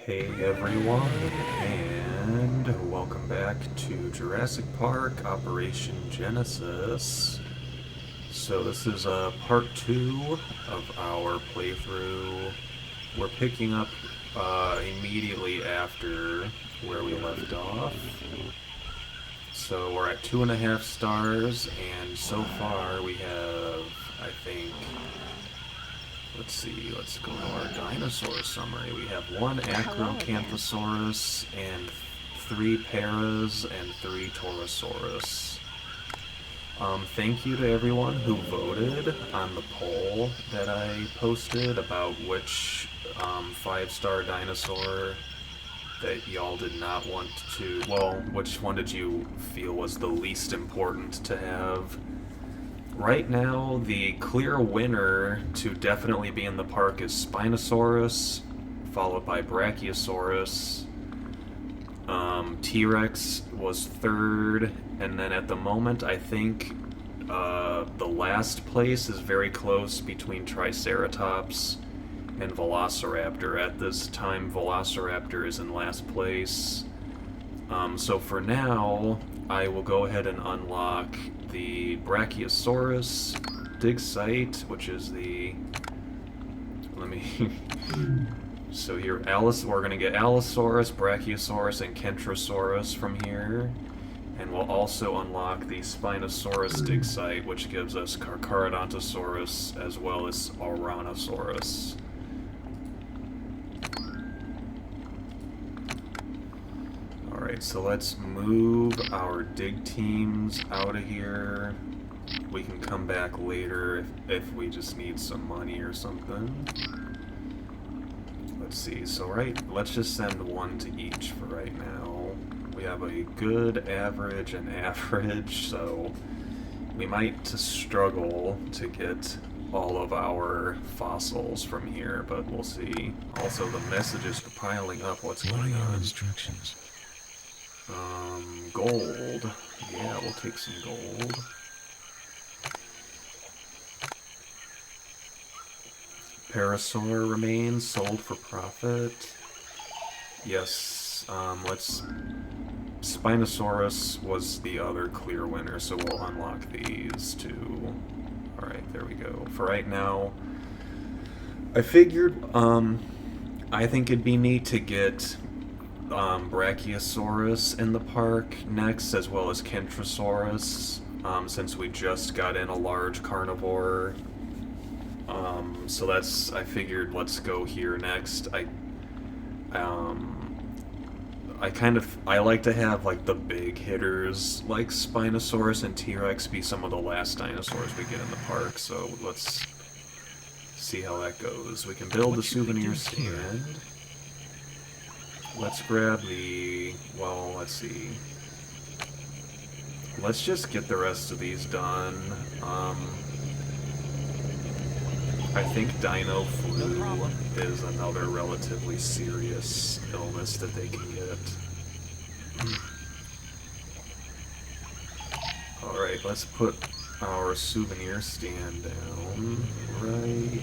Hey everyone, and welcome back to Jurassic Park Operation Genesis. So this is part 2 of our playthrough. We're picking up immediately after where we left off. So we're at 2.5 stars, and so far we have, I think, let's see, let's go to our dinosaur summary. We have 1 Kentrosaurus and 3 Paras and 3 Torosaurus. Thank you to everyone who voted on the poll that I posted about which 5-star dinosaur that y'all did not want to, well, which one did you feel was the least important to have? Right now, the clear winner to definitely be in the park is Spinosaurus, followed by Brachiosaurus. T-Rex was 3rd, and then at the moment, I think the last place is very close between Triceratops and Velociraptor. At this time, Velociraptor is in last place. So for now, I will go ahead and unlock the Brachiosaurus dig site, which is the... let me... so here, we're going to get Allosaurus, Brachiosaurus, and Kentrosaurus from here. And we'll also unlock the Spinosaurus dig site, which gives us Carcharodontosaurus as well as Ouranosaurus. Alright, so let's move our dig teams out of here. We can come back later if we just need some money or something. Let's see, so let's just send 1 to each for right now. We have a good, average, and average, so we might struggle to get all of our fossils from here, but we'll see. Also, the messages are piling up. What's going on? Instructions. Gold. Yeah, we'll take some gold. Parasaur remains sold for profit. Yes, Spinosaurus was the other clear winner, so we'll unlock these too. Alright, there we go. For right now, I figured, I think it'd be neat to get Brachiosaurus in the park next, as well as Kentrosaurus, since we just got in a large carnivore. So that's, I figured, let's go here next. I like to have, like, the big hitters, like Spinosaurus and T-Rex, be some of the last dinosaurs we get in the park, so let's see how that goes. We can build the souvenir stand. Let's grab the... well, let's see. Let's just get the rest of these done. I think dino flu is another relatively serious illness that they can get. Alright, let's put our souvenir stand down right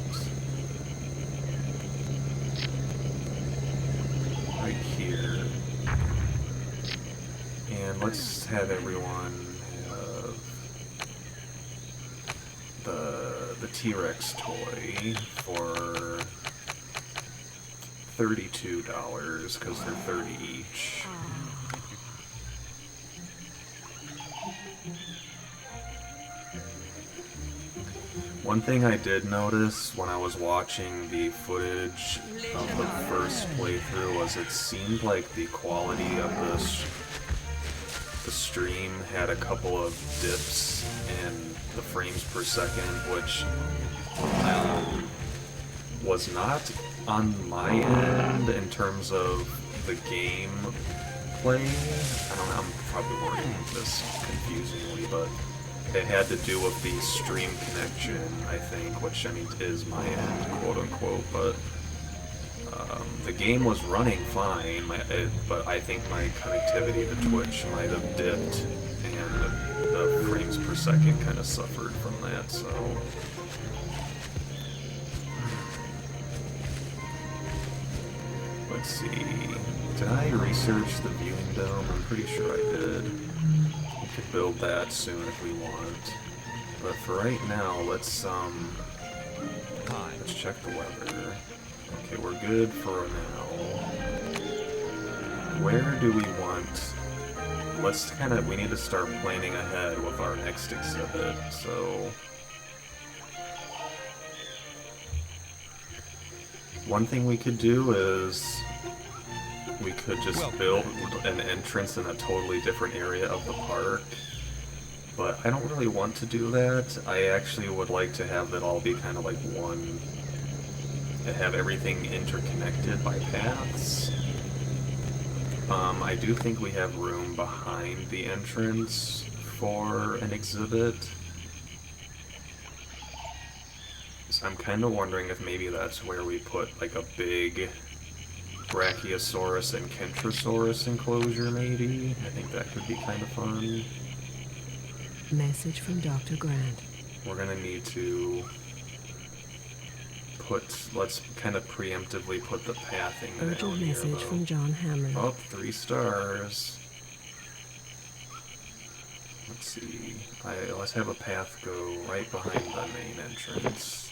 here. And let's have everyone have the T-Rex toy for $32, because they're 30 each. One thing I did notice when I was watching the footage of the first playthrough was it seemed like the quality of the stream had a couple of dips in the frames per second, which was not on my end in terms of the game play. I don't know, I'm probably wording this confusingly, but it had to do with the stream connection, I think, which, I mean, is my end, quote-unquote, but the game was running fine, but I think my connectivity to Twitch might have dipped, and the frames per second kind of suffered from that, so... Let's see. Did I research the viewing dome? I'm pretty sure I did. We could build that soon if we want. But for right now, let's check the weather. Okay, we're good for now. Where do we want... we need to start planning ahead with our next exhibit, so... One thing we could do is... we could just build an entrance in a totally different area of the park. But I don't really want to do that. I actually would like to have it all be kind of like one... have everything interconnected by paths. I do think we have room behind the entrance for an exhibit. So I'm kind of wondering if maybe that's where we put like a big Brachiosaurus and Kentrosaurus enclosure, maybe. I think that could be kind of fun. Message from Dr. Grant. We're gonna need to let's kind of preemptively put the pathing down here, Urgent message from John Hamlin. Oh, 3 stars. Let's see. Let's have a path go right behind the main entrance.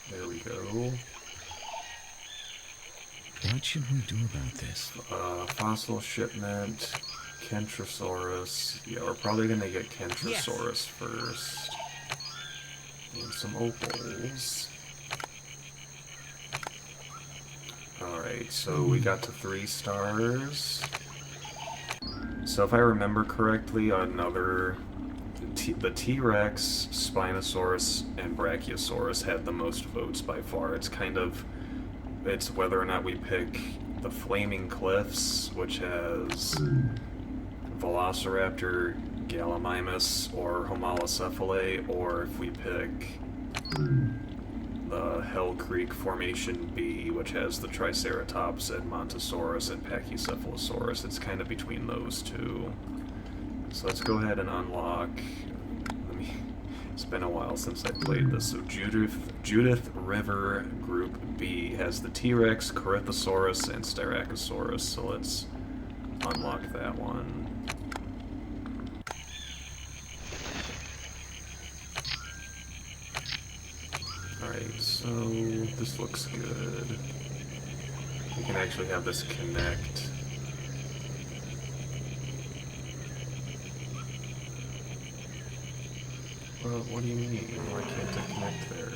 There we go. What should we do about this? Fossil shipment, Kentrosaurus. Yeah, we're probably gonna get Kentrosaurus first. And some opals. Alright, so we got to 3 stars. So if I remember correctly, the T-Rex, Spinosaurus, and Brachiosaurus had the most votes by far. It's whether or not we pick the Flaming Cliffs, which has Velociraptor, Gallimimus, or Homalocephalae, or if we pick the Hell Creek Formation B, which has the Triceratops, Edmontosaurus, and Pachycephalosaurus. It's kind of between those two. So let's go ahead and unlock... It's been a while since I played this. So Judith River Group B has the T-Rex, Corythosaurus, and Styracosaurus. So let's unlock that one. Alright, so this looks good. We can actually have this connect. Well, what do you mean? Why can't it connect there?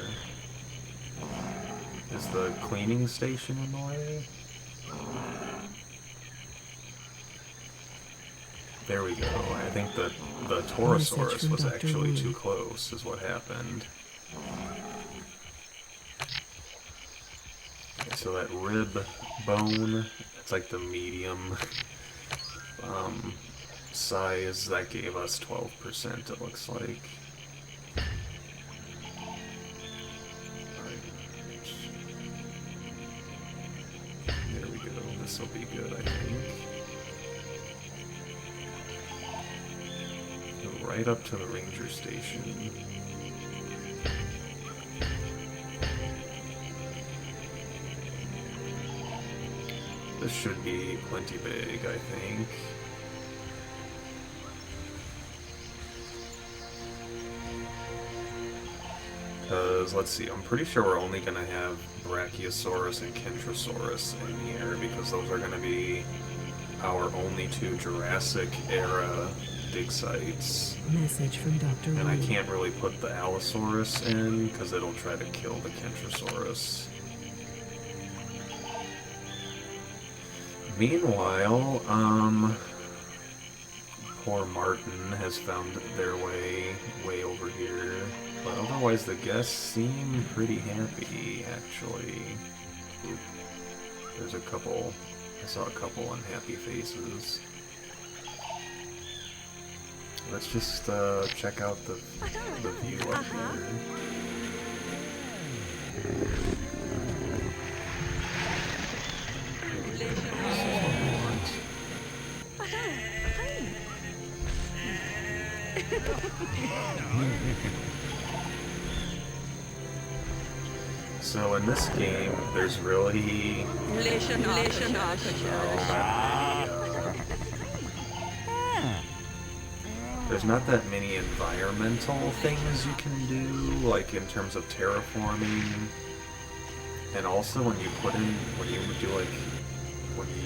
Is the cleaning station in the way? There we go. I think the Torosaurus was actually too close, is what happened. Okay, so that rib bone, it's like the medium size, that gave us 12%, it looks like. There we go. This will be good, I think. Go right up to the ranger station. This should be plenty big, I think. Because, let's see, I'm pretty sure we're only going to have Brachiosaurus and Kentrosaurus in here, because those are going to be our only 2 Jurassic era dig sites. Message from Dr. And I can't really put the Allosaurus in, because it'll try to kill the Kentrosaurus. Meanwhile, poor Martin has found their way over here. But otherwise, the guests seem pretty happy, actually. Oop. There's a couple... I saw a couple unhappy faces. Let's just check out the view up here. So in this game, there's really there's not that many environmental things you can do, like in terms of terraforming. And also when you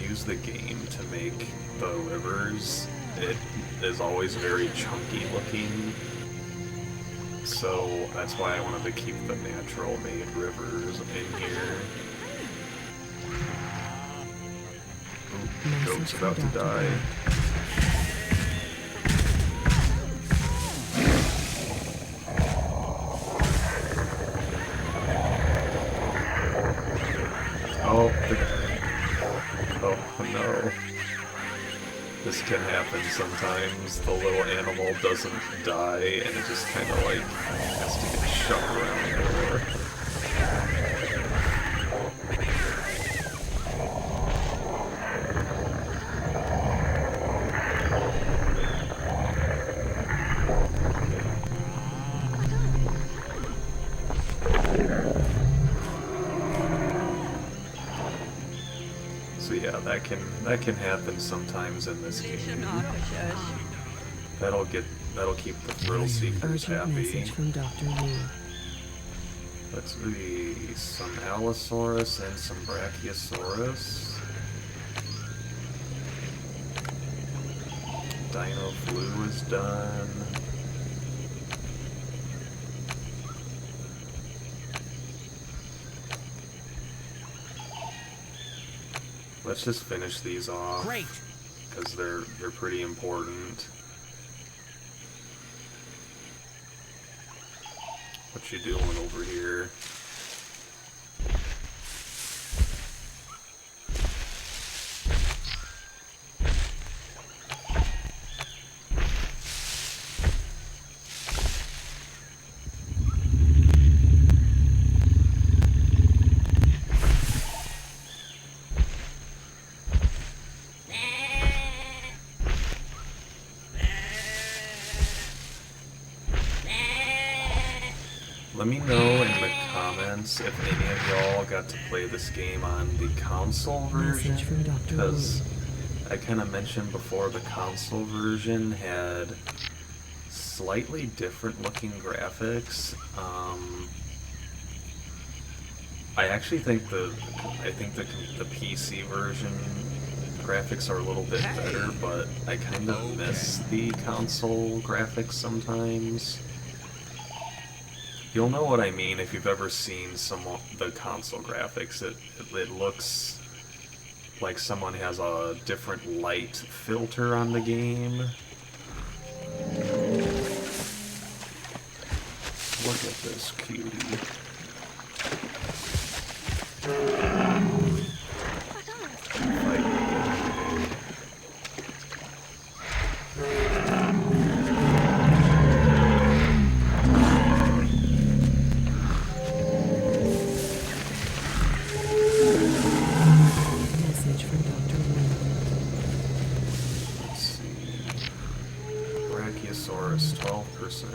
use the game to make the rivers, it is always very chunky looking. So that's why I wanted to keep the natural made rivers in here. Ooh, goat's about to die. Oh no. This can happen sometimes. The little animal doesn't die and it just kind of like has to get shoved around more. So yeah, that can happen sometimes in this game. That'll keep the thrill seekers Urgent happy. message from Dr. Wu. Let's see, some Allosaurus and some Brachiosaurus. Dino flu is done. Let's just finish these off. Great. Because they're pretty important. What you doing over here? Let me know in the comments if any of y'all got to play this game on the console version, Message from Dr. because I kind of mentioned before the console version had slightly different looking graphics. I actually think the PC version graphics are a little bit better, but I kind of miss the console graphics sometimes. You'll know what I mean if you've ever seen the console graphics. It looks like someone has a different light filter on the game. Look at this cutie. Message from Dr. Wu. Let's see. Brachiosaurus, 12%.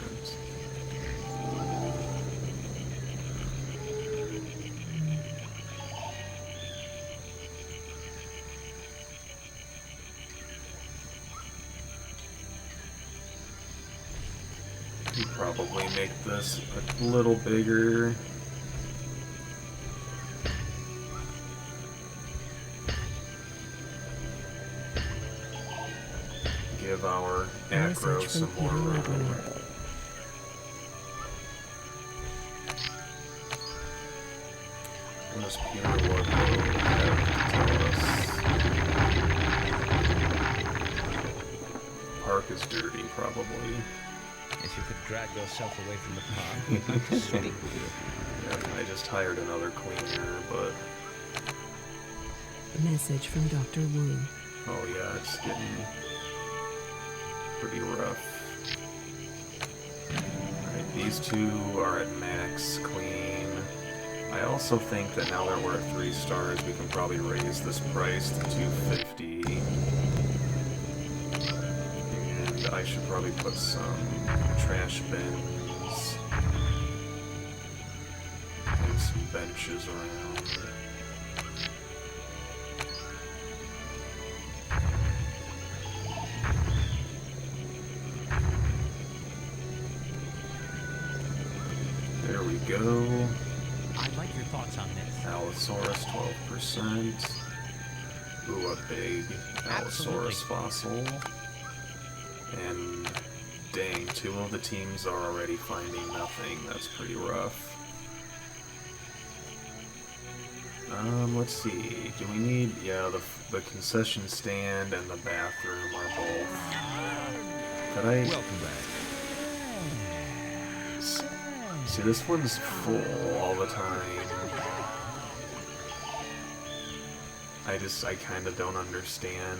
Could probably make this a little bigger. Give our acro Message some from more Peter room. Ledward. What does Peter Ledward have to tell us? Park is dirty, probably. If you could drag yourself away from the park, we'd like to speak with you. Yeah, I just hired another cleaner, but Message from Dr. Wu. oh yeah, it's getting pretty rough. Alright, these two are at max clean. I also think that now that we're at 3 stars, we can probably raise this price to $250. And I should probably put some trash bins and some benches around. There we go. I'd like your thoughts on this. Allosaurus, 12%. Ooh, a big Absolutely. Allosaurus fossil. And dang, 2 of the teams are already finding nothing. That's pretty rough. Let's see. Do we need... Yeah, the concession stand and the bathroom are both... Could I... Welcome back. See, this one's full all the time. I kind of don't understand.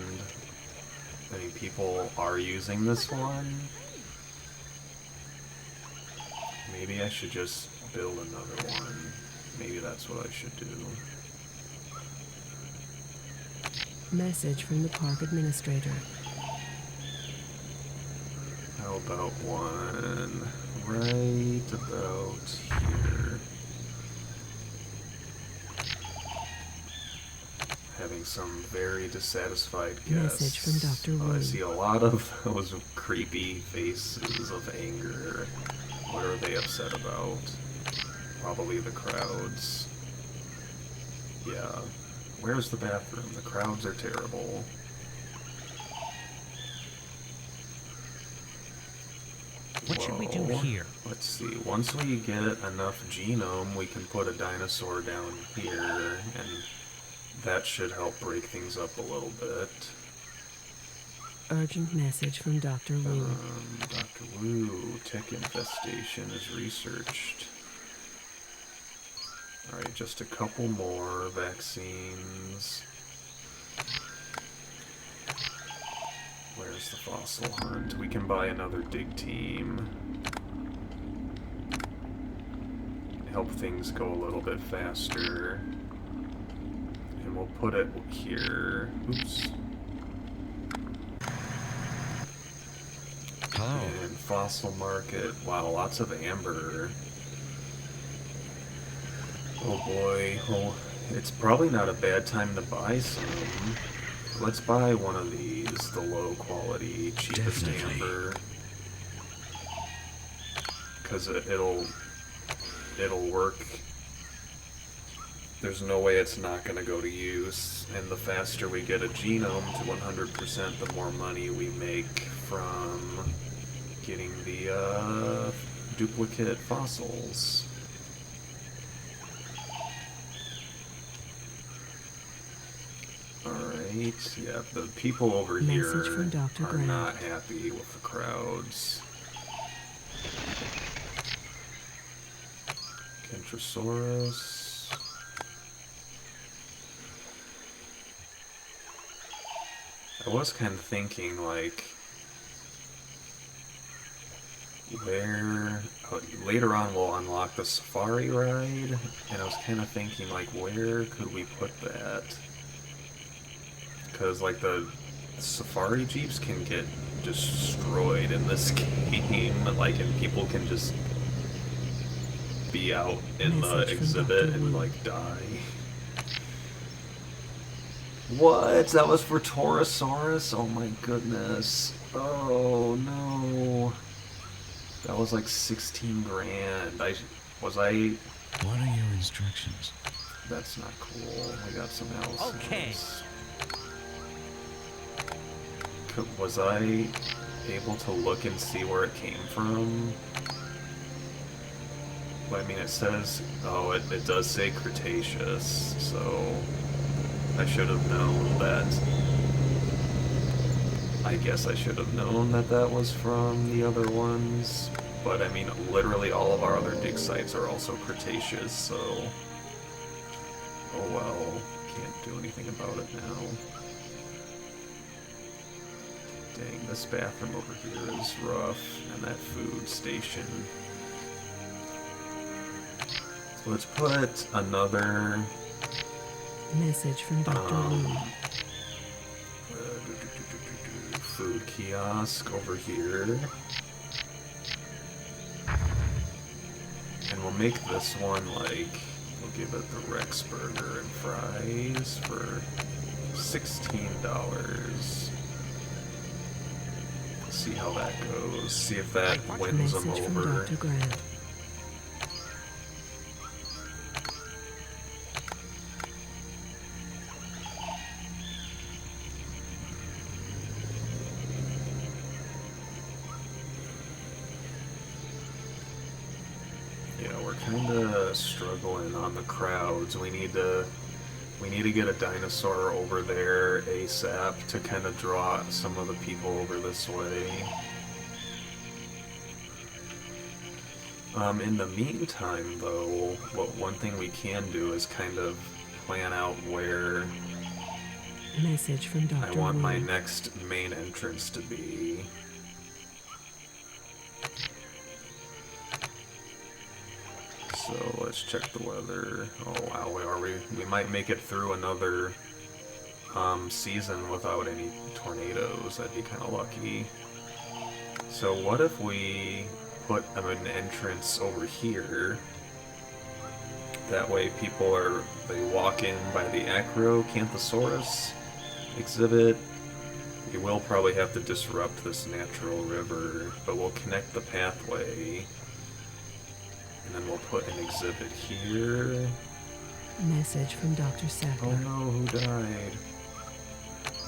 I mean, people are using this one. Maybe I should just build another one. Maybe that's what I should do. Message from the park administrator. How about one right about here? Having some very dissatisfied guests. Message from Dr. Oh, I Wu. see a lot of those creepy faces of anger. What are they upset about? Probably the crowds. Yeah. Where's the bathroom? The crowds are terrible. What should we do Whoa. here? Let's see. Once we get enough genome, we can put a dinosaur down here, and that should help break things up a little bit. Urgent message from Dr. Wu. Dr. Wu, tick infestation is researched. Alright, just a couple more vaccines. Where's the fossil hunt? We can buy another dig team. Help things go a little bit faster. And we'll put it here. Oops. Hello. And fossil market. Wow, lots of amber. Oh boy. Oh, it's probably not a bad time to buy some. Let's buy one of these, the low quality, cheapest Definitely. amber. Because it'll work. There's no way it's not going to go to use. And the faster we get a genome to 100%, the more money we make from getting the duplicate fossils. Alright, yeah, the people over Message here from Dr. are Grant. not happy with the crowds. Kentrosaurus. I was kind of thinking, like, where... later on we'll unlock the safari ride, and I was kind of thinking, like, where could we put that? Because, like, the safari jeeps can get destroyed in this game, like, and people can just be out in the Message from exhibit Dr. and, Wu. like, die. What? That was for Torosaurus? Oh my goodness. Oh no. That was like 16 grand. Was I... What are your instructions? That's not cool. We got some else. Okay. Was I able to look and see where it came from? Well, I mean, it says... Oh, it does say Cretaceous, so... I should have known that... I guess I should have known that that was from the other ones. But, I mean, literally all of our other dig sites are also Cretaceous, so... Oh well, can't do anything about it now. Dang, this bathroom over here is rough, and that food station. So let's put another... Message from Dr. Wu. Food kiosk over here. And we'll make this one like, we'll give it the Rex burger and fries for $16. See how that goes. See if that wins them Message from over. Dr. Grant. Yeah, we're kind of struggling on the crowds. We need to get a dinosaur over there ASAP to kind of draw some of the people over this way. In the meantime, though, one thing we can do is kind of plan out where Message from Dr. I want my Wu. next main entrance to be. So let's check the weather. Oh wow, we might make it through another season without any tornadoes. That'd be kind of lucky. So what if we put an entrance over here? That way they walk in by the Kentrosaurus exhibit. We will probably have to disrupt this natural river, but we'll connect the pathway. And then we'll put an exhibit here. Message from Dr. Oh Sattler. no, who died?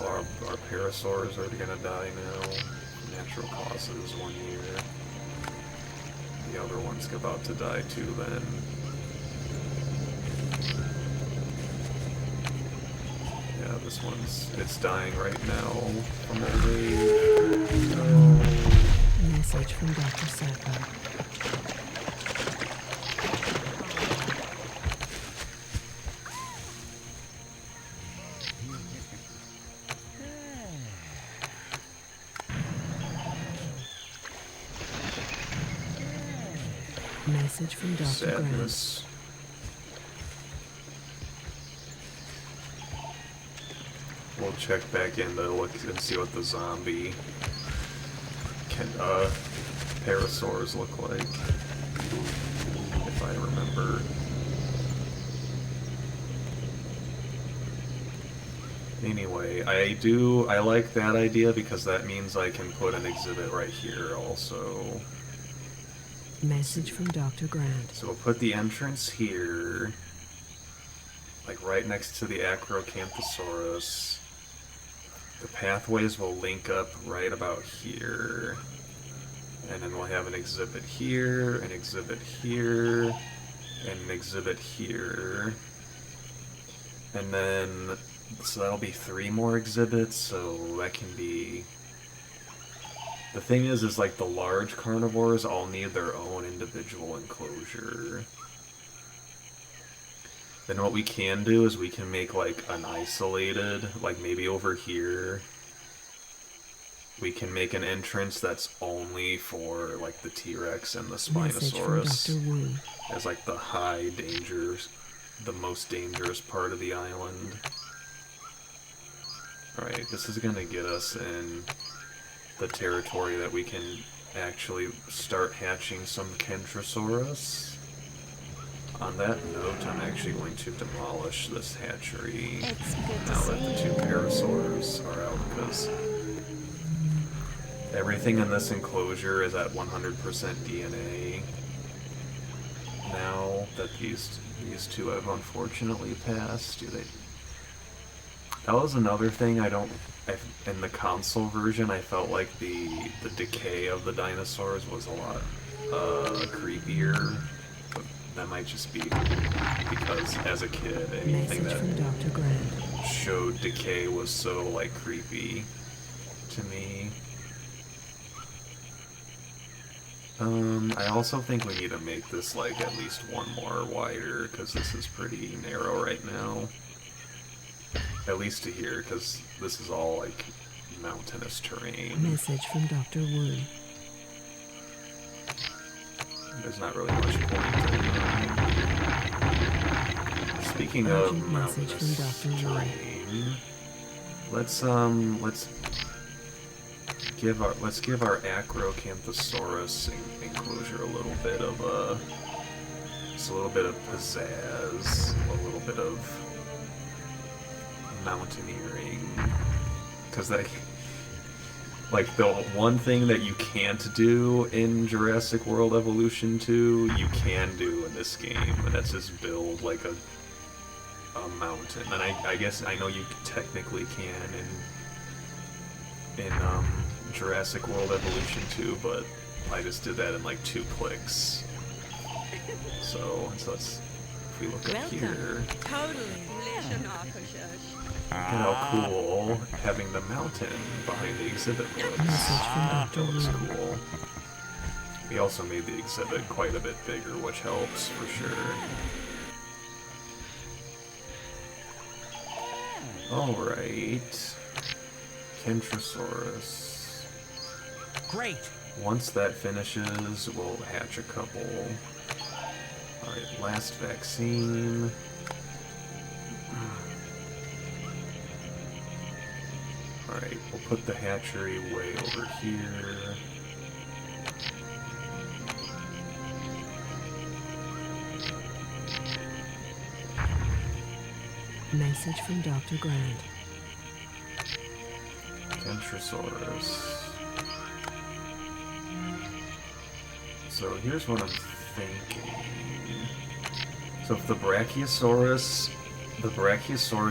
Oh, our parasaurs are gonna die now. Natural causes 1 year. The other one's about to die too then. Yeah, this it's dying right now from old age. No. Message from Dr. Sattler. Message from Dr. Grant. Sadness. We'll check back in to look and see what the zombie parasaurs look like, if I remember. Anyway, I like that idea because that means I can put an exhibit right here also. Message from Dr. Grant. So we'll put the entrance here, like right next to the Kentrosaurus. The pathways will link up right about here. And then we'll have an exhibit here, an exhibit here, and an exhibit here. And then, so that'll be 3 more exhibits, so that can be... The thing is like the large carnivores all need their own individual enclosure. Then what we can do is we can make like an isolated, like maybe over here, we can make an entrance that's only for like the T-Rex and the Spinosaurus. Message from Dr. Wu. As like the high dangers, the most dangerous part of the island. Alright, this is gonna get us in the territory that we can actually start hatching some Kentrosaurus. On that note, I'm actually going to demolish this hatchery It's good to now see that the 2 you. parasaurs are out, because everything in this enclosure is at 100% DNA. Now that these 2 have unfortunately passed, that was another thing in the console version, I felt like the decay of the dinosaurs was a lot creepier. But that might just be because as a kid, anything Message from that Dr. Grant. showed decay was so like creepy to me. I also think we need to make this like at least 1 more wider, because this is pretty narrow right now. At least to here, because this is all like mountainous terrain. Message from Dr. Wu. There's not really much point in Speaking of Urgent message from mountainous Dr. Wu. terrain, let's give our Acrocanthosaurus enclosure a little bit of a Just a little bit of pizzazz, a little bit of mountaineering. Because that, like, the one thing that you can't do in Jurassic World Evolution 2, you can do in this game, and that's just build, like, a mountain. And I guess, I know you technically can in Jurassic World Evolution 2, but I just did that in, like, 2 clicks. So let's, if we look up Welcome. here, Totally. look at how cool having the mountain behind the exhibit looks. Message from Dr. That looks Wu. cool. We also made the exhibit quite a bit bigger, which helps for sure. Alright. Kentrosaurus. Great. Once that finishes, we'll hatch a couple. Alright, last vaccine. Alright, we'll put the hatchery way over here. Message from Dr. Grant. Kentrosaurus. So here's what I'm thinking. So if the Brachiosaurus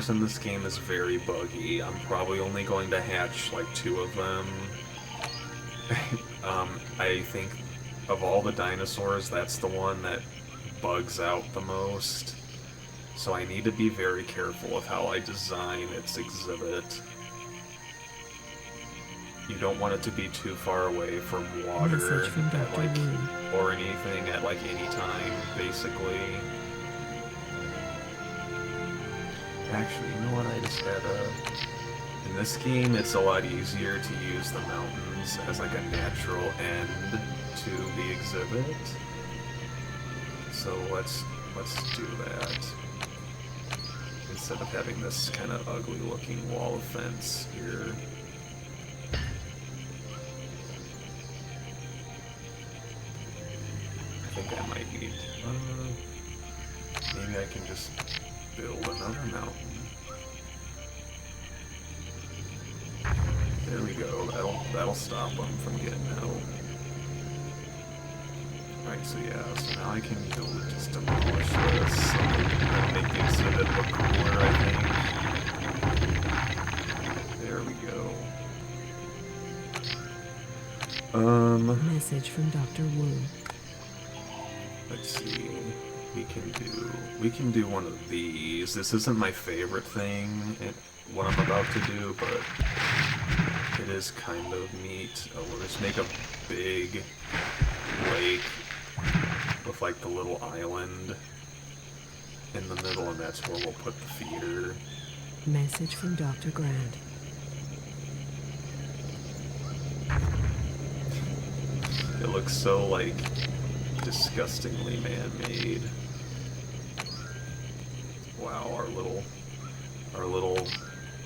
in this game is very buggy, I'm probably only going to hatch like 2 of them. I think of all the dinosaurs, that's the one that bugs out the most. So I need to be very careful with how I design its exhibit. You don't want it to be too far away from water Message from at, Dr. like, Wu. or anything at like any time, basically. Actually, you know what? I just had in this game, it's a lot easier to use the mountains as like a natural end to the exhibit. So let's do that. Instead of having this kind of ugly looking wall of fence here. I think I might need, maybe I can just build another mountain. There we go, that'll stop them from getting out. Alright, so yeah, so now I can just demolish this and make the exhibit look cooler, I think. There we go. Message from Dr. Wu. Let's see. We can do one of these. This isn't my favorite thing, what I'm about to do, but it is kind of neat. We'll just make a big lake with like the little island in the middle, and that's where we'll put the feeder. Message from Dr. Grant. It looks so like disgustingly man-made. Wow, our little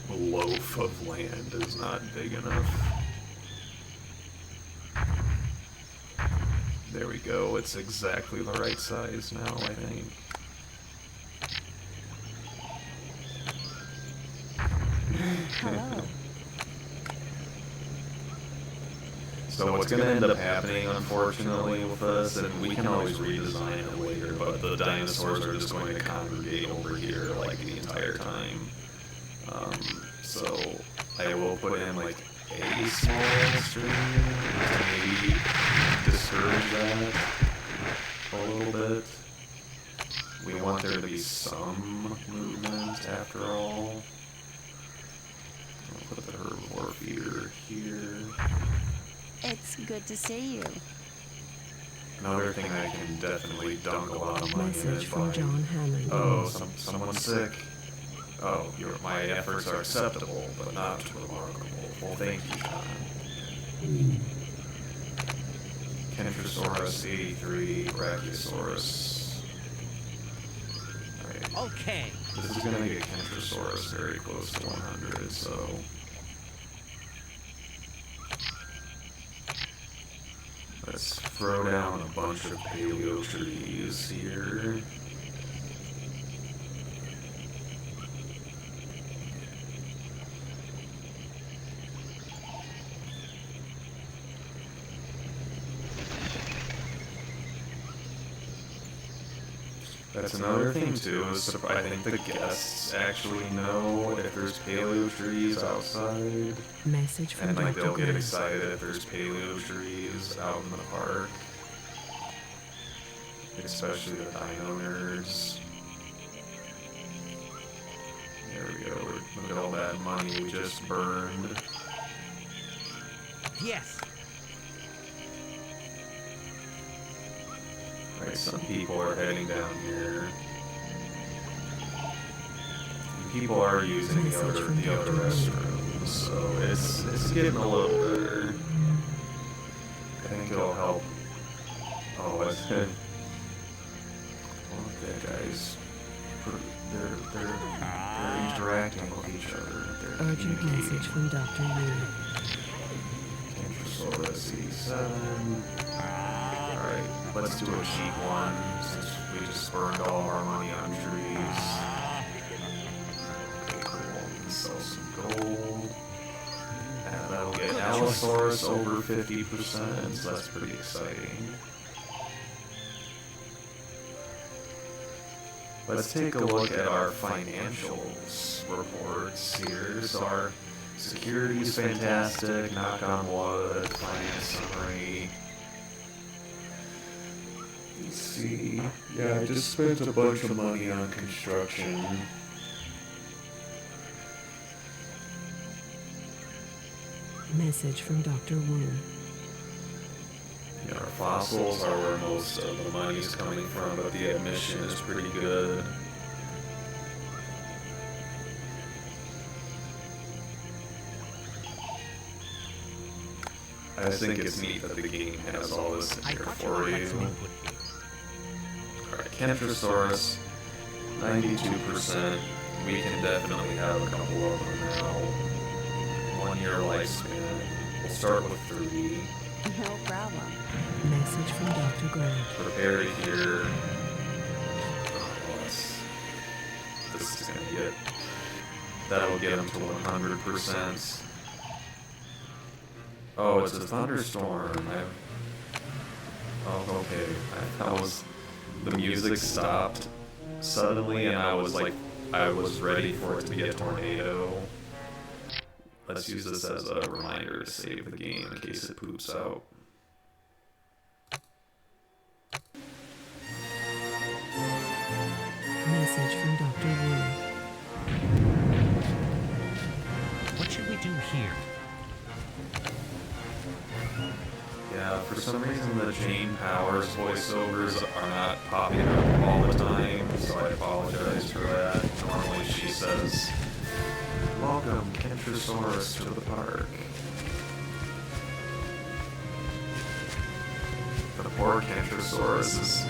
loaf of land is not big enough. There we go, it's exactly the right size now, I think. Hello. So what's going to end up happening, unfortunately, with us, and we can always redesign it later, but the dinosaurs are just going to congregate over here, like, the entire time. So I will put in, like, a small stream to maybe discourage that a little bit. We want there to be some movement, after all. I'll put the herbivore feeder here. It's good to see you. Another thing I can definitely dunk a lot of money in Message is from buying. John Hammond. Oh, someone's sick. Oh, my efforts are acceptable, but not remarkable. Well, thank you, John. Kentrosaurus 83, Brachiosaurus. Alright. Okay. This is gonna make a Kentrosaurus very close to 100, so... Let's throw down a bunch of paleo trees here. That's another thing too, is I think the guests actually know if there's paleo trees outside. Message from And like Dr. they'll get Grant. excited if there's paleo trees out in the park. Especially the dino nerds. There we go, look at all that money we just burned. Yes. Right, some people are heading down here. And people are using the other restrooms, so it's getting a little better. I think it'll help. Oh, it's well, that guys, they're interacting with each other. They're Urgent communicating. message from Dr. Wu. Kentrosaurus 87. Alright, let's do a cheap one, since we just burned all our money on trees. Okay, cool. We can sell some gold. And that'll get Allosaurus over 50%, so that's pretty exciting. Let's take a look at our financials reports here. So our security is fantastic, knock on wood, finance summary. Let's see. Yeah, I just spent a bunch of money on construction. Message from Dr. Wu. Yeah, our fossils are where most of the money's coming from, but the admission is pretty good. I just think it's neat that the game has all this in I here thought you for would you. like some input here. Alright, Kentrosaurus, 92%. We can definitely have a couple of them now. 1 year lifespan. We'll start with 3. No problem. Message from Dr. Grant. Prepare to hear. This is gonna get. That'll get them to 100%. Oh, it's a thunderstorm. Oh, okay. That was. The music stopped suddenly, and I was like, I was ready for it to be a tornado. Let's use this as a reminder to save the game in case it poops out. Message from Dr. Wu. What should we do here? Yeah, for some reason the Jane Powers voiceovers are not popping up all the time, so I apologize for that. Normally she says, "Welcome, Kentrosaurus, to the park." The poor Kentrosaurus is,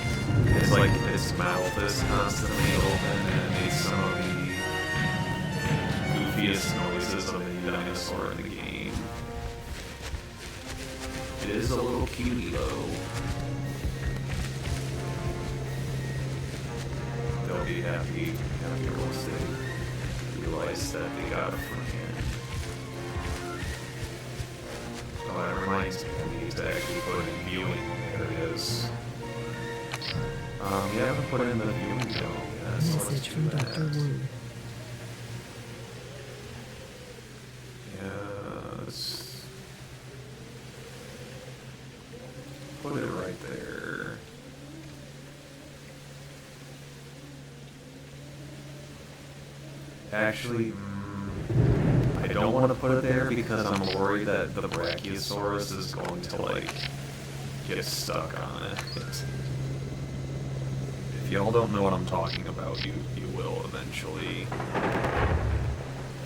it's like its mouth is constantly open and it makes some of the goofiest noises of any dinosaur in the game. It is a little cutie though. They'll be happy once they realize that they got a friend. Oh, that reminds me, I need to actually put in viewing. There it is. You haven't put in the viewing though. Yeah, so let's Message do from that. Dr. Wu. Yes. Put it right there. Actually, I don't want to put it there because I'm worried that the Brachiosaurus is going to, like, get stuck on it. If y'all don't know what I'm talking about, you will eventually.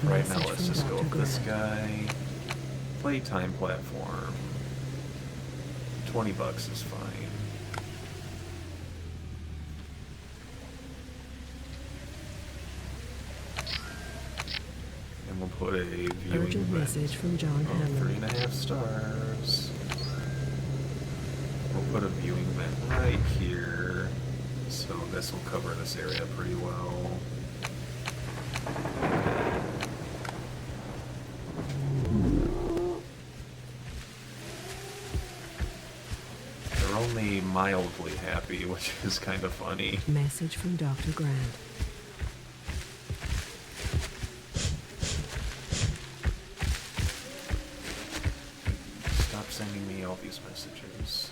Right now, Message let's from just go Dr. with this Grant. guy. Playtime platform. $20 is fine. And we'll put a viewing Urgent event message from John of Hammond. 3.5 stars. We'll put a viewing vent right here, so this will cover this area pretty well. They're only mildly happy, which is kind of funny. Message from Dr. Grant. Stop sending me all these messages.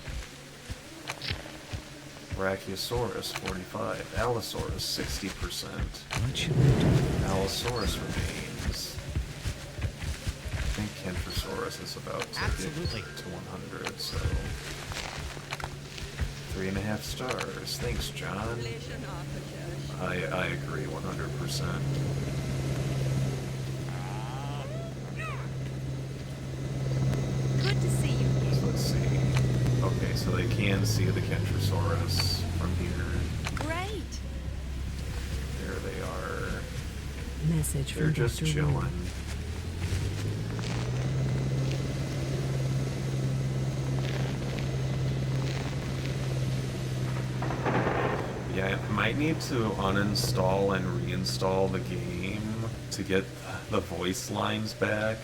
Brachiosaurus 45, Allosaurus 60%. What should we do? Allosaurus remains. I think Kentrosaurus is about to Absolutely. get to 100, so 3.5 stars. Thanks, John. I agree 100%. Good to see you again. So let's see. Okay, so they can see the Kentrosaurus from here. Great. There they are. Message They're from just Dr. chilling. Wu. Yeah, I might need to uninstall and reinstall the game to get the voice lines back.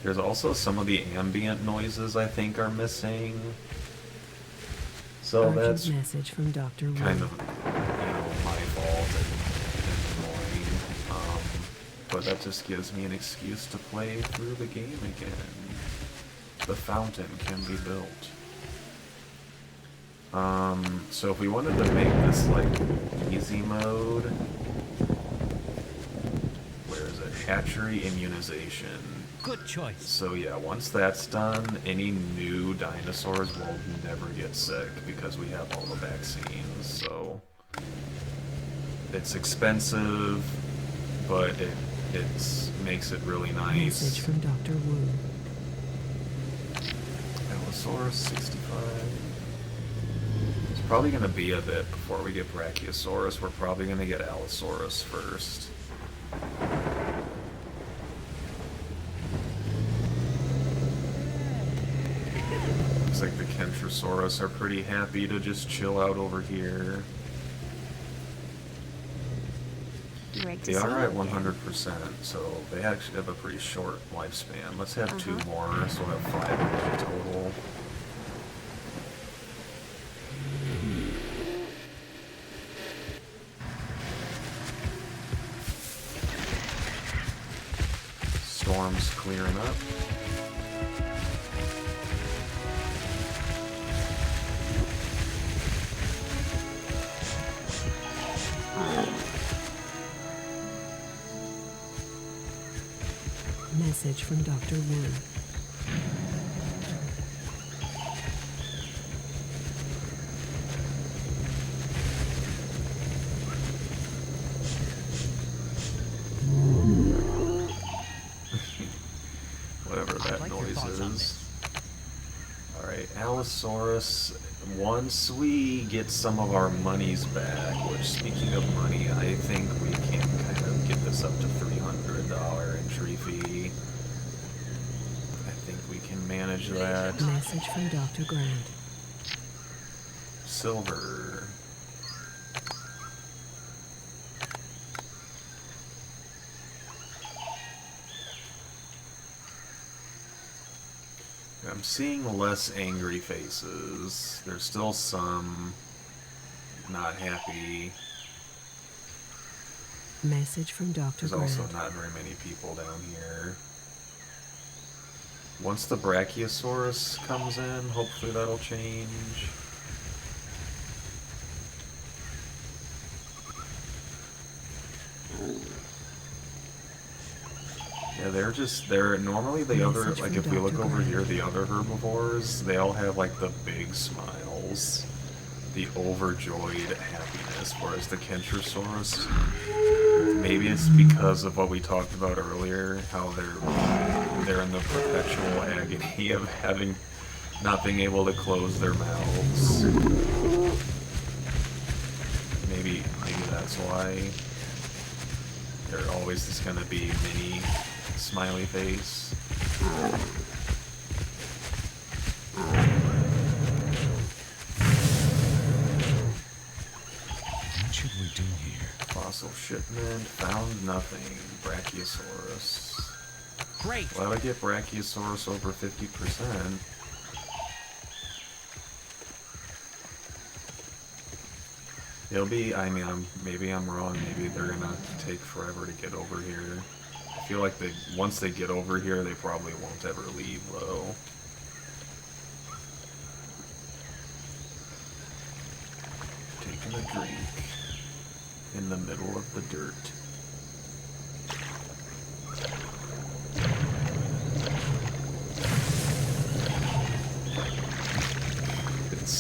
There's also some of the ambient noises I think are missing. So Urgent that's message from Dr. Wu. kind of, my fault and annoying. But that just gives me an excuse to play through the game again. The fountain can be built. So if we wanted to make this like easy mode, where is it? Hatchery immunization. Good choice. So yeah, once that's done, any new dinosaurs will never get sick because we have all the vaccines. So it's expensive, but it makes it really nice. Message from Dr. Wu. Allosaurus 65. It's probably going to be a bit before we get Brachiosaurus. We're probably going to get Allosaurus first. Looks like the Kentrosaurus are pretty happy to just chill out over here. Great to They see are you at again. 100%, so they actually have a pretty short lifespan. Let's have two more, so we'll have 5 in total. Storm's clearing up. Message from Dr. Wu. Whatever that like your noise thoughts on is. this. Alright, Allosaurus. Once we get some of our monies back, which speaking of money, I think we can kind of get this up to $300 entry fee. I think we can manage that. Message from Dr. Grant. Silver. I'm seeing less angry faces. There's still some not happy. Message from Dr. There's Grant. also not very many people down here. Once the Brachiosaurus comes in, hopefully that'll change. Yeah, they're normally the other, Message like from if we look Dr. over Grant. here, the other herbivores, they all have like the big smiles, the overjoyed happiness, whereas the Kentrosaurus, maybe it's because of what we talked about earlier, how they're in the perpetual agony of not being able to close their mouths. Maybe that's why they're always just gonna be mini smiley face. shipment, found nothing. Brachiosaurus. Great. Why would I get Brachiosaurus over 50%? It'll be, I mean, maybe I'm wrong, maybe they're gonna take forever to get over here. I feel like once they get over here, they probably won't ever leave, though. Taking a drink in the middle of the dirt.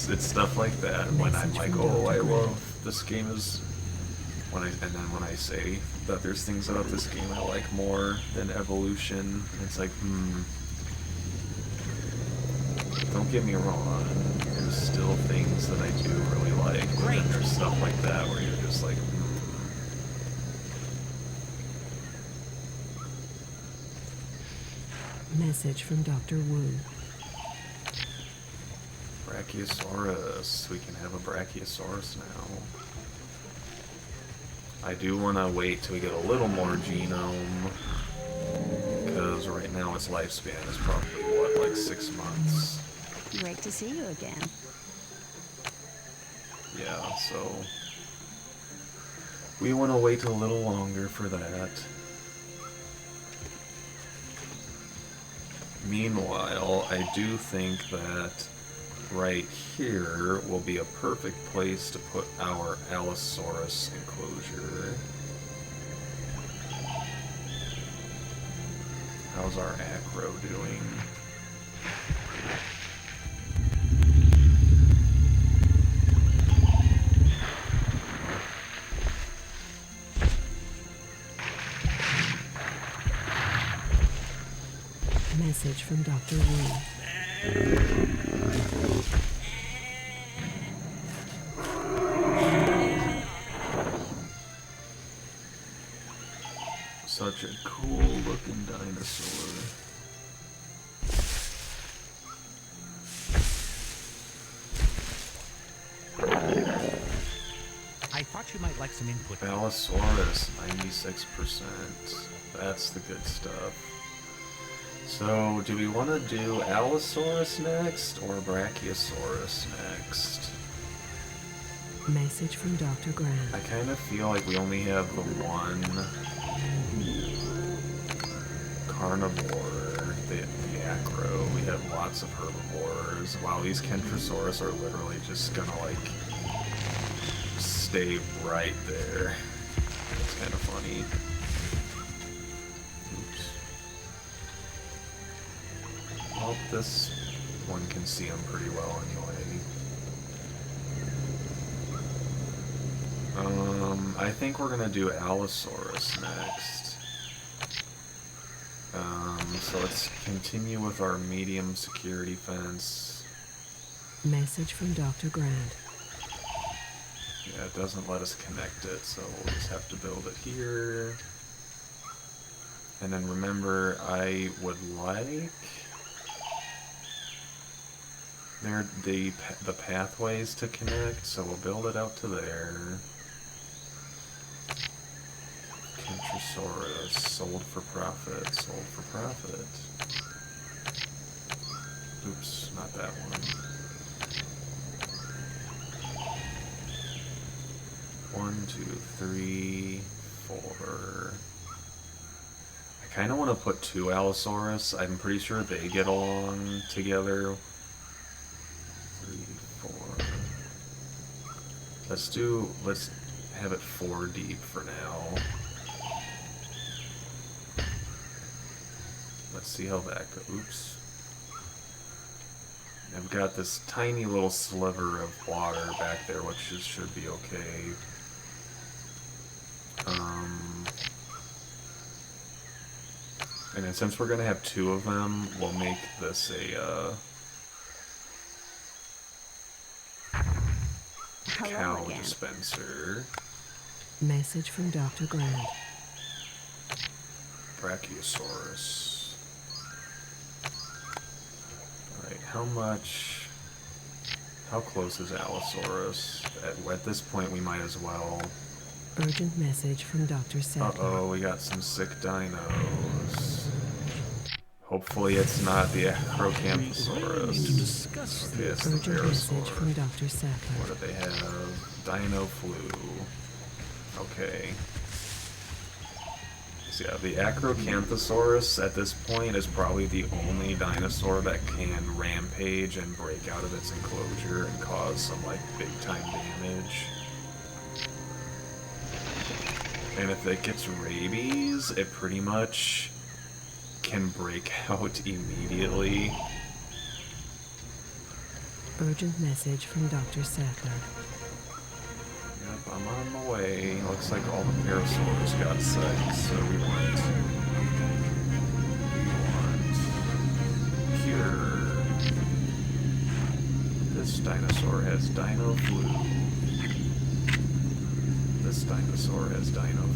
It's stuff like that when I'm like, oh, I love this game is and then when I say that there's things about this game I like more than Evolution, it's like, don't get me wrong, there's still things that I do really like, but then there's stuff like that where you're just like, Message from Dr. Wu. Brachiosaurus. We can have a Brachiosaurus now. I do want to wait till we get a little more genome, because right now its lifespan is probably, what, like 6 months? Great to see you again. Yeah, so we want to wait a little longer for that. Meanwhile, I do think that right here will be a perfect place to put our Allosaurus enclosure. How's our acro doing? Message from Dr. Wu. Such a cool looking dinosaur. I thought you might like some input. Allosaurus, 96%. That's the good stuff. So, do we want to do Allosaurus next or Brachiosaurus next? Message from Dr. Grant. I kind of feel like we only have the one carnivore, the acro. We have lots of herbivores. Wow, these Kentrosaurus are literally just gonna, like, stay right there. It's kind of funny. Well, this one can see them pretty well anyway. I think we're gonna do Allosaurus next. So let's continue with our medium security fence. Message from Dr. Grant. Yeah, it doesn't let us connect it, so we'll just have to build it here. And then remember, I would like the pathways to connect, so we'll build it out to there. Kentrosaurus, sold for profit, sold for profit. Oops, not that one. 1, 2, 3, 4. I kind of want to put 2 Allosaurus. I'm pretty sure they get along together. 3, 4. Let's have it 4 deep for now. Let's see how that goes. Oops. I've got this tiny little sliver of water back there, which should be okay. And then since we're gonna have 2 of them, we'll make this a cow again. dispenser. Message from Dr. Grant. Brachiosaurus. Alright, how close is Allosaurus? At this point we might as well Urgent message from Dr. Sattler. Uh-oh, we got some sick dinos. Hopefully it's not the Acrocanthosaurus. Okay, it's the Urgent message Parasaur. from Dr. Sattler. What do they have? Dino flu. Okay. So yeah, the Acrocanthosaurus at this point is probably the only dinosaur that can rampage and break out of its enclosure and cause some like big time damage. And if it gets rabies, it pretty much can break out immediately. Urgent message from Dr. Sattler. Yep, I'm on the way. Looks like all the Parasaurs got sick, so we want cure. This dinosaur has dino flu. This dinosaur has dino flu.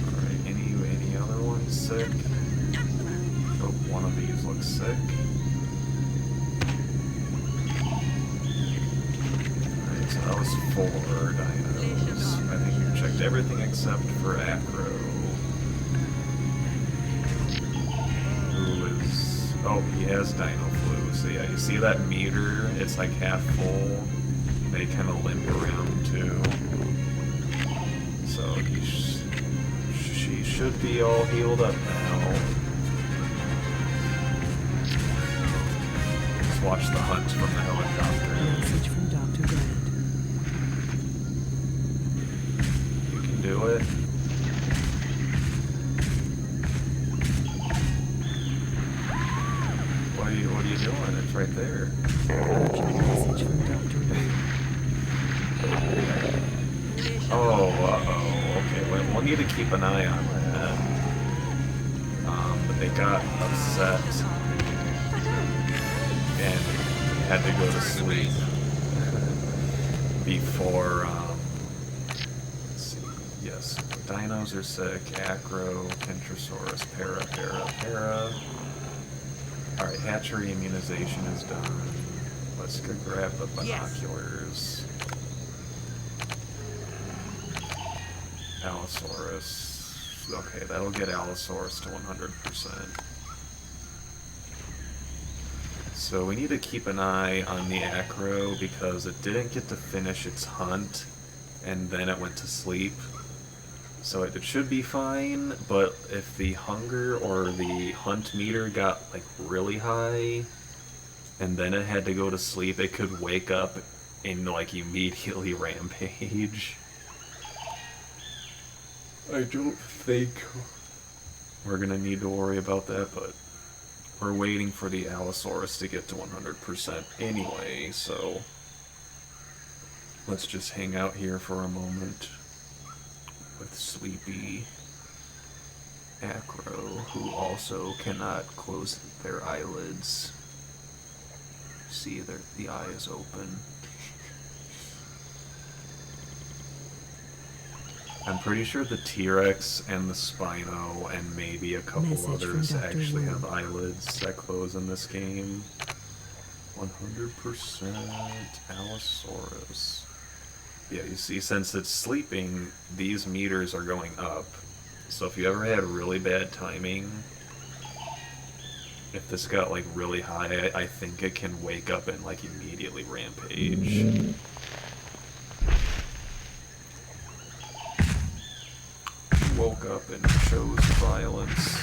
Alright, any other ones sick? Oh, one of these looks sick. Alright, so that was 4 dinos. I think we've checked everything except for Acro. Who is... Oh, he has dino flu. So yeah, you see that meter? It's like half full. They kind of limp around too. So she should be all healed up now. Let's watch the hunt from the helicopter. Message from Dr. Grant. You can do it. What are you doing? It's right there. Urgent message from Dr. Grant. Oh, uh-oh. Okay, we'll need to keep an eye on that. But they got upset and had to go to sleep before, let's see. Yes, dinos are sick. Acro, Kentrosaurus, para. Alright, hatchery immunization is done. Let's go grab the binoculars. Allosaurus. Okay, that'll get Allosaurus to 100%. So we need to keep an eye on the Acro because it didn't get to finish its hunt and then it went to sleep. So it should be fine, but if the hunger or the hunt meter got like really high and then it had to go to sleep, it could wake up and like immediately rampage. I don't think we're gonna need to worry about that, but we're waiting for the Allosaurus to get to 100% anyway, so let's just hang out here for a moment with sleepy Acro, who also cannot close their eyelids. See, the eye is open. I'm pretty sure the T-Rex and the Spino and maybe a couple Message from others Dr. actually Wu. have eyelids that close in this game. 100% Allosaurus. Yeah, you see, since it's sleeping, these meters are going up. So if you ever had really bad timing, if this got like really high, I think it can wake up and like immediately rampage. Woke up and chose violence.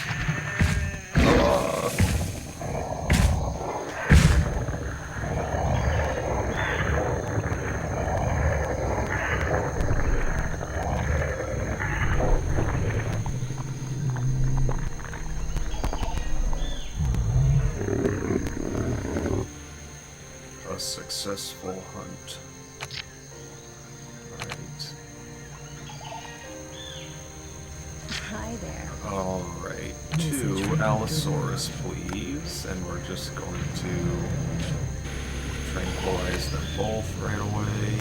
A successful hunt. Right. Hi there. Alright, Message 2 from Dr. Allosaurus, please. And we're just going to tranquilize them both right away.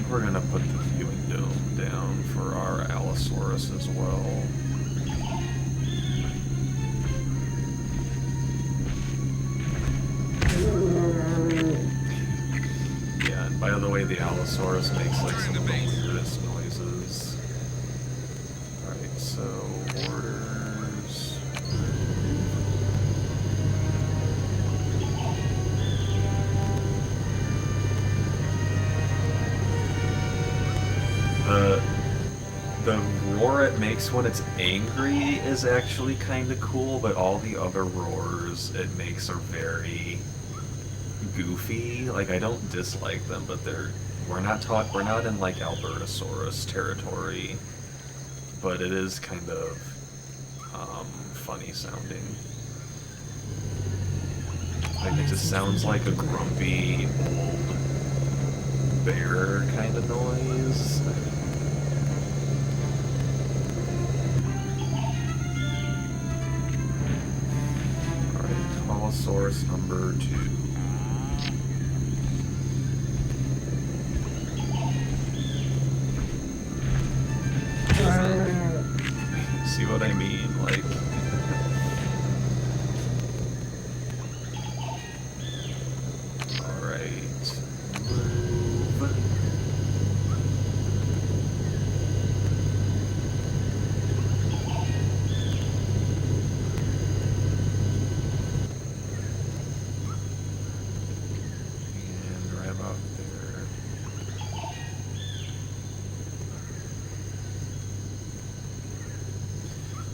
we're gonna put the viewing dome down for our Allosaurus as well. Yeah, and by the way, the Allosaurus makes like some of the weirdest noises. Alright, so orders. The roar it makes when it's angry is actually kind of cool, but all the other roars it makes are very goofy. Like, I don't dislike them, but we're not in like Albertosaurus territory, but it is kind of funny sounding. Like, it just sounds like a grumpy old bear kind of noise. Source number 2. See what I mean? Like, alright. Move.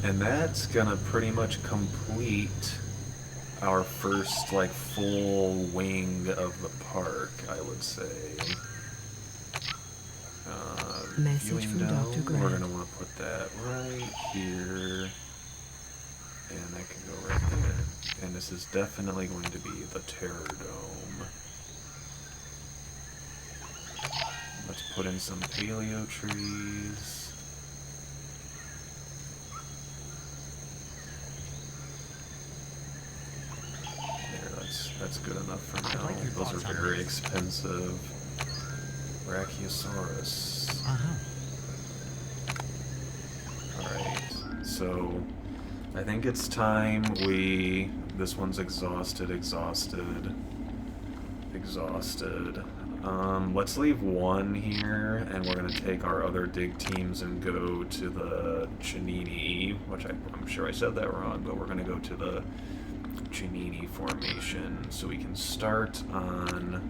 And that's gonna pretty much complete our first, like, full wing of the park, I would say. Message viewing from dome, Dr. Grant. we're gonna want to put that right here. And that can go right there. And this is definitely going to be the Terror Dome. Let's put in some paleo trees. That's good enough for now. Those are very expensive. Brachiosaurus. Alright, so I think it's time this one's exhausted. Let's leave one here, and we're gonna take our other dig teams and go to the Chinini, which I'm sure I said that wrong, but we're gonna go to the Chinini formation, so we can start on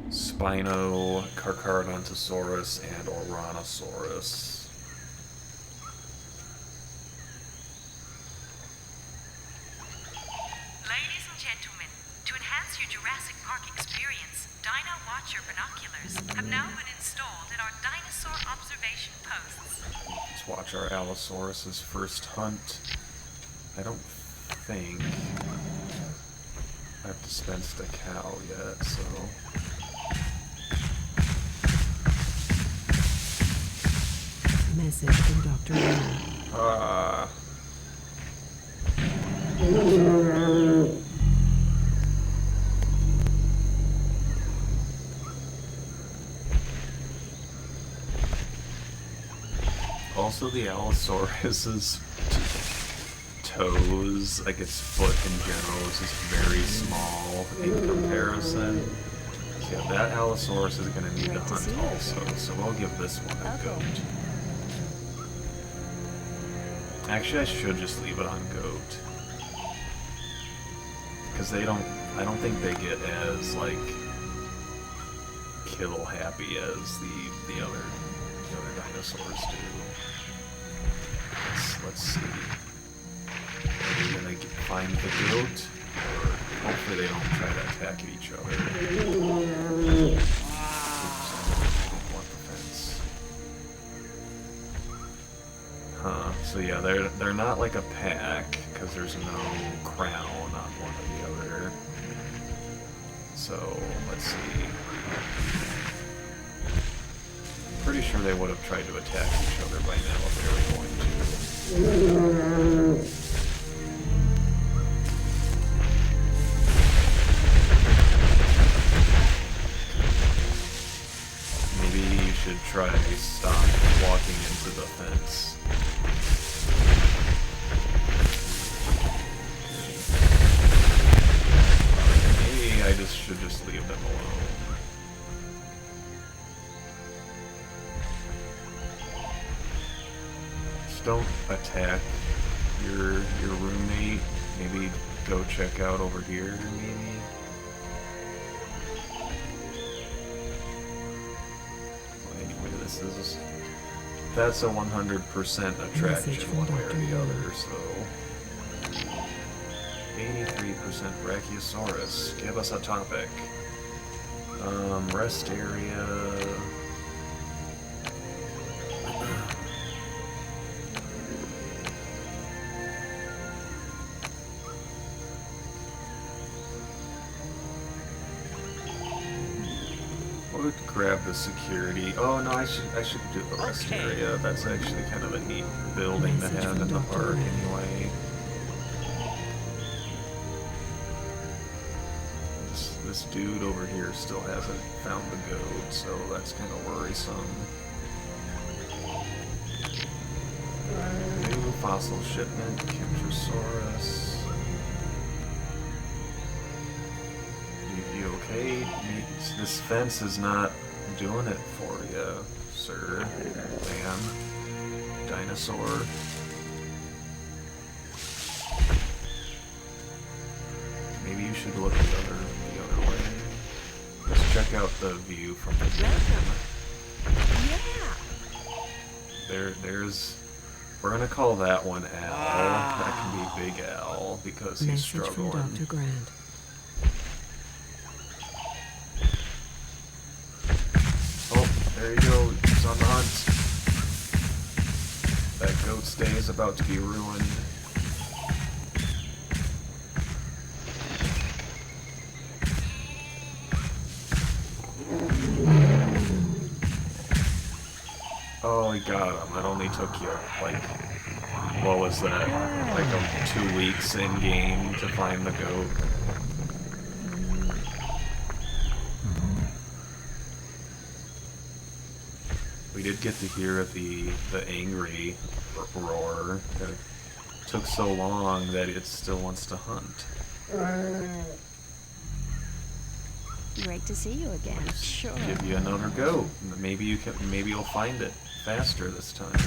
Spino, Carcharodontosaurus, and Oranosaurus. Ladies and gentlemen, to enhance your Jurassic Park experience, Dino Watcher binoculars have now been installed at our dinosaur observation posts. Let's watch our Allosaurus's first hunt. I don't think I've dispensed a cow yet, so... Message from Dr. Grant. Also, the Allosaurus's toes, like its foot in general, is just very small in comparison. So yeah, that Allosaurus is going to need to hunt also, so we'll give this one a goat. Actually, I should just leave it on goat. Because I don't think they get as, like, kill happy as the other dinosaurs do. Let's see. Are we gonna find the goat? Or hopefully they don't try to attack each other. Oops, I didn't want the fence. Huh, so yeah, they're not like a pack, because there's no crown on one or the other. So, let's see. Pretty sure they would have tried to attack each other by now if they were going to. try to stop walking into the fence. Maybe I should just leave them alone. Just don't attack your roommate. Maybe go check out over here, maybe. Anyway, that's a 100% attraction one way or the other, so 83% Brachiosaurus. Give us a topic. Rest area. Would grab the security. Oh no, I should do the rest area. That's actually kind of a neat building to have in the park anyway. This dude over here still hasn't found the goat, so that's kind of worrisome. New fossil shipment, Kentrosaurus. You okay? This fence is not doing it for you, sir. Man. Dinosaur. Maybe you should look the other way. Let's check out the view from the Yeah. There's. We're gonna call that one Al. That can be Big Al because he's Message struggling. from Dr. Grant. Oh, there you go. He's on the hunt. That goat's day is about to be ruined. Oh, he got him. It only took you, like, what was that? Like 2 weeks in game to find the goat. We did get to hear the angry roar. It took so long that it still wants to hunt. Great to see you again. Sure. Give you another goat. Maybe you'll find it faster this time.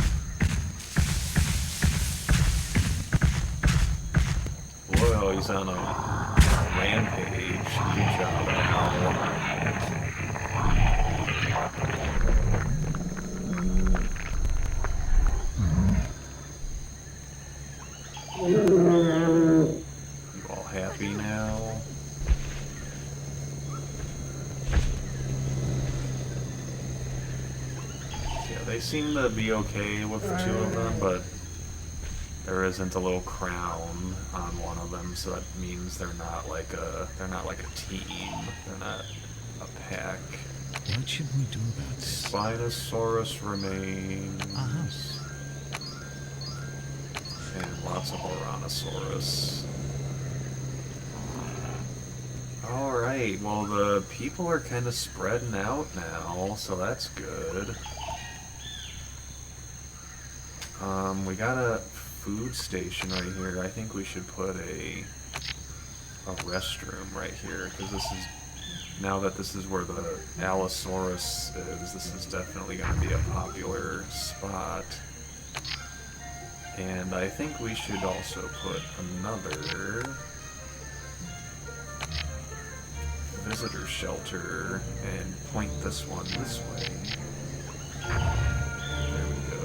Whoa, he's on a rampage. Good job, Al. You all happy now? Yeah, they seem to be okay with the two of them, but there isn't a little crown on one of them, so that means they're not like a team. They're not a pack. What should we do about this? Spinosaurus remains. And lots of Oranosaurus. Alright, well the people are kind of spreading out now, so that's good. We got a food station right here. I think we should put a restroom right here, because this is, now that this is where the Allosaurus is, this is definitely going to be a popular spot. And I think we should also put another visitor shelter and point this one this way. There we go.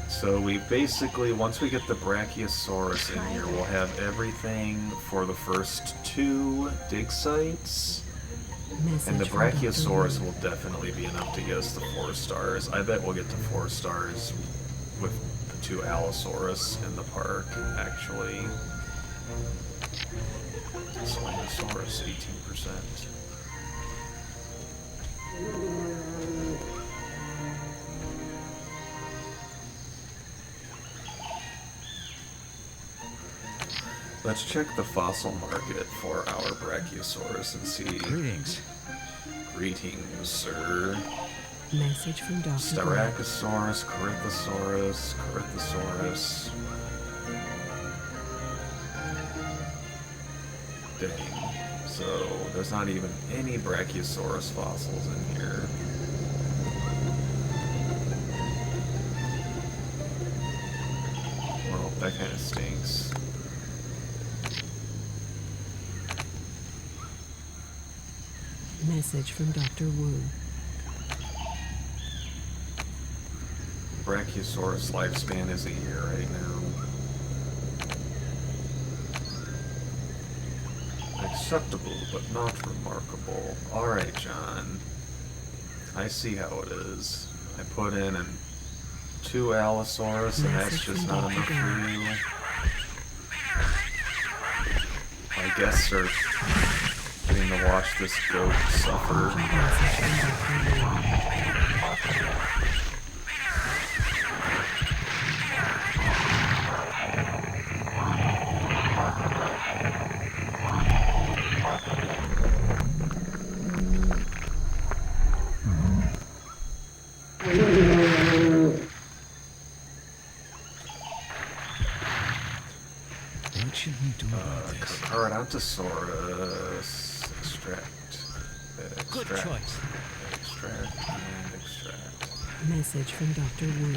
So we basically, once we get the Brachiosaurus in here, we'll have everything for the first 2 dig sites. And the Brachiosaurus will definitely be enough to get us to 4 stars. I bet we'll get to 4 stars with the 2 Allosaurus in the park, actually. Spinosaurus, 18%. Let's check the fossil market for our Brachiosaurus and see. Greetings. Greetings, sir. Message from Dr. Grant. Styracosaurus, Corythosaurus. Dang. So, there's not even any Brachiosaurus fossils in here. Well, that kind of stinks. Message from Dr. Wu. Brachiosaurus lifespan is a year right now. Acceptable, but not remarkable. Alright, John. I see how it is. I put in 2 Allosaurus, and that's just not enough for you. I guess they're getting to watch this goat suffer. What should we do about this? Carnottosaurus. Extract. Good choice. Extract and extract. Message from Dr. Wu.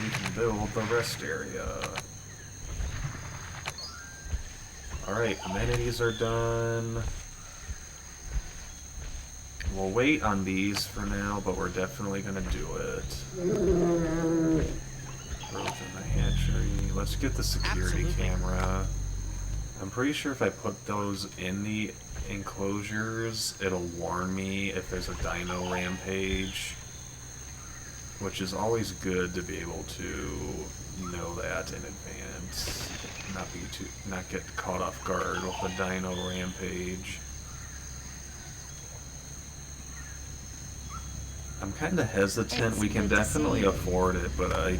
We can build the rest area. Alright, amenities are done. We'll wait on these for now, but we're definitely gonna do it. Growth in the hatchery. Let's get the security Absolutely. camera. I'm pretty sure if I put those in the enclosures, it'll warn me if there's a dino rampage. Which is always good to be able to know that in advance. Not get caught off guard with a dino rampage. I'm kind of hesitant. It's We can good to see definitely you. afford it, but I'm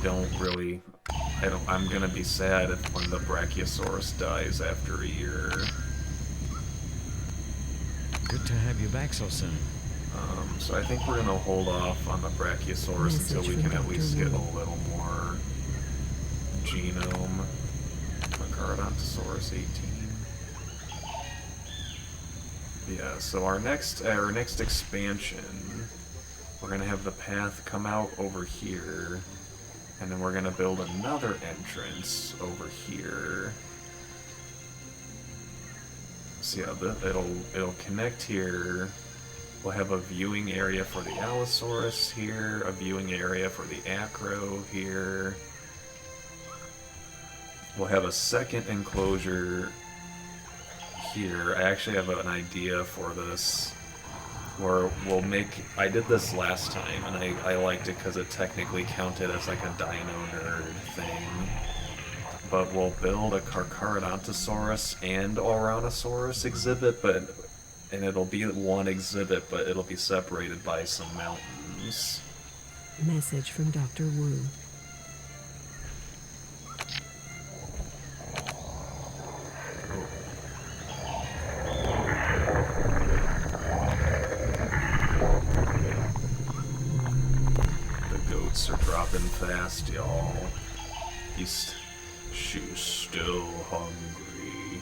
gonna be sad if when the Brachiosaurus dies after a year. Good to have you back so soon. So I think we're gonna hold off on the Brachiosaurus until we can at least get a little more genome. Carnottosaurus 18. Yeah, so our next expansion, we're gonna have the path come out over here, and then we're gonna build another entrance over here. So yeah, it'll connect here. We'll have a viewing area for the Allosaurus here, a viewing area for the Acro here. We'll have a second enclosure here. I actually have an idea for this, where we'll make... I did this last time, and I liked it because it technically counted as like a dino nerd thing. But we'll build a Carnottosaurus and Ouranosaurus exhibit, and it'll be one exhibit, but it'll be separated by some mountains. Message from Dr. Wu. The goats are dropping fast, y'all. She's still hungry.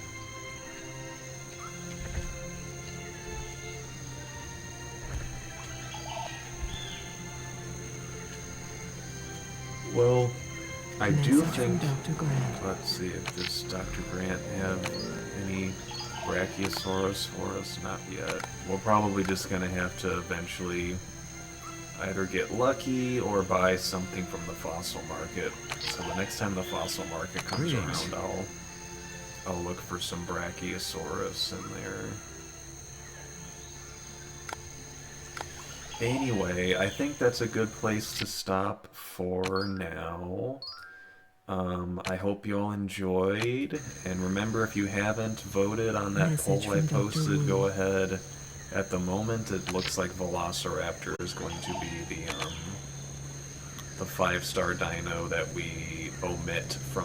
Well, I do Message from think... Dr. Grant. Let's see if does Dr. Grant have any Brachiosaurus for us? Not yet. We're probably just gonna have to eventually either get lucky or buy something from the fossil market. So the next time the fossil market comes Greetings. around, I'll look for some Brachiosaurus in there. Anyway, I think that's a good place to stop for now. I hope you all enjoyed, and remember, if you haven't voted on that Message poll I from Dr. posted, Wu. go ahead. At the moment, it looks like Velociraptor is going to be the 5-star dino that we omit from